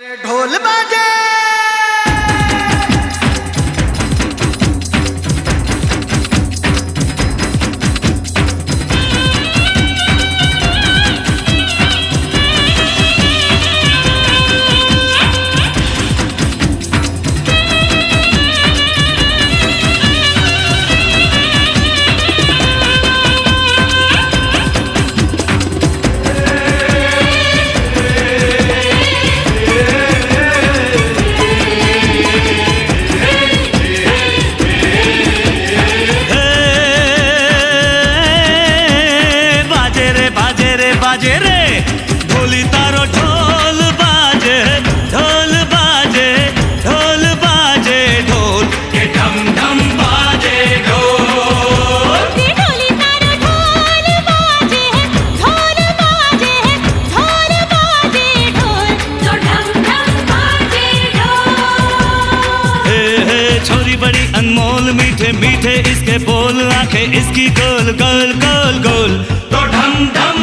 ढोल बाजे बाजे रे ढोली तारो ढोल बाजे ढोल बाजे ढोल बाजे ढोल के ढम ढम बाजे ढोल ढोली तारो ढोल बाजे ढोल बाजे ढोल बाजे ढोल तो ढम ढम बाजे ढोल हे छोरी बड़ी अनमोल मीठे मीठे इसके बोल आंखें इसकी गोल गोल गोल गोल तो ढम ढम